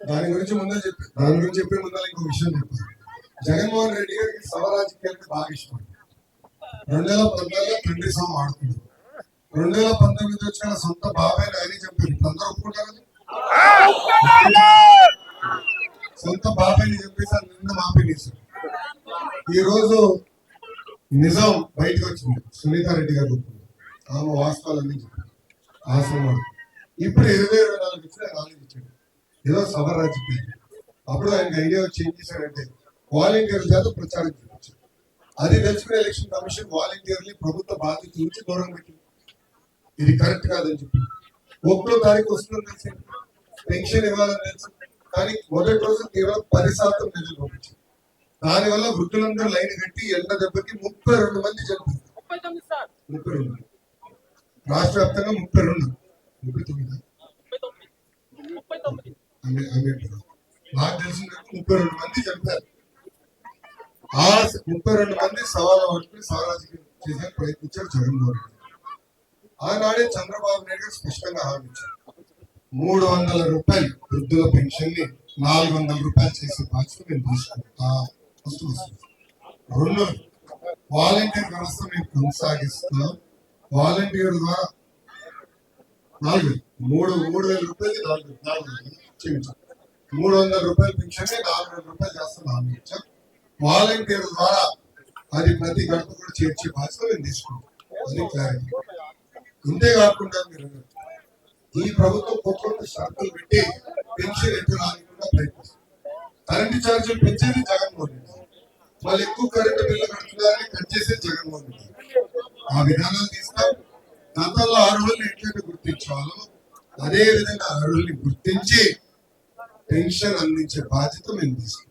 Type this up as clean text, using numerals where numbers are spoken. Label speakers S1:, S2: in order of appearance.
S1: దాని గురించి చెప్పే ముందర ఇంకో విషయం చెప్పాలి. జగన్మోహన్ రెడ్డి గారికి సవరాజకీయాలకి బాగా ఇష్టం. 2014 తండ్రి సాం ఆడుతుంది. 2019 వచ్చిన సొంత బాబాయ్ ఆయన చెప్పారు. అందరూ ఒప్పుకుంటారు. సొంత బాబాయ్ని చెప్పేసి నిన్న మాపేసారు. ఈ రోజు నిజం బయటకు వచ్చింది. సునీతారెడ్డి గారు ఆమె వాస్తవాలన్నీ చెప్పారు. ఆశ్రమం ఇప్పుడు 2024 ఇచ్చిన నాలుగు ఇచ్చాడు. ఏదో సభ రాజకీయం. అప్పుడు ఆయనకి ఐడియా వచ్చి ఏం చేశాడంటే వాలంటీర్ల చేత ప్రచారం చేయించాడు. అది తెలుసుకునే ఎలక్షన్ కమిషన్ వాలంటీర్ని ప్రభుత్వ బాధ్యత నుంచి దూరం పెట్టింది. ఇది కరెక్ట్ కాదని చెప్పి 1వ తారీఖు వస్తుందని తెలిసి పెన్షన్ ఇవ్వాలని తెలుసు. కానీ మొదటి రోజు కేవలం 10% నిధులు పంపించారు. దానివల్ల వృద్ధులందరూ లైన్ కట్టి ఎండ దెబ్బకి 32 మంది చనిపోయారు. 32 రాష్ట్ర వ్యాప్తంగా 32 నాకు తెలిసిన 32 మంది చనిపోయారు. ఆ 32 మంది సవాలు పట్టుకుని సవరాజకీయం చేసే ప్రయత్నించారు జగన్మోహన్ రెడ్డి. ఆనాడే చంద్రబాబు నాయుడు గారు స్పష్టంగా హామీ ఇచ్చారు. 300 రూపాయలు వృద్ధుల పెన్షన్ ని 400 రూపాయలు చేసే బాధ్యత నేను తీసుకుంటా. రెండు వాలంటీర్ వ్యవస్థ మేము కొనసాగిస్తాం. వాలంటీర్ ద్వారా 3,000 రూపాయలు 300 రూపాయలు పెన్షన్ 400 రూపాయలు చేస్తాం హామీ ఇచ్చాం. వాలంటీర్ ద్వారా అది ప్రతి గడప కూడా చేర్చే బాధ్యత మేము తీసుకుంటాం. అది క్లారిటీ. ఇంతేకాకుండా మీరు ఈ ప్రభుత్వం కొత్త షరతులు పెట్టి పెన్షన్ ఎటు రాకుండా ప్రయత్నిస్తుంది. కరెంటు ఛార్జీలు పెంచేది జగన్మోహన్ రెడ్డి. వాళ్ళు ఎక్కువ కరెంటు బిల్లు కడుతున్నారని కట్ చేసేది జగన్మోహన్ రెడ్డి. ఆ విధానాలు తీస్తాం. గతంలో అర్హుల్ని ఎట్లయితే గుర్తించాలో అదే విధంగా అర్హుల్ని గుర్తించి పెన్షన్ అందించే బాధ్యత మేము తీసుకుంటాం.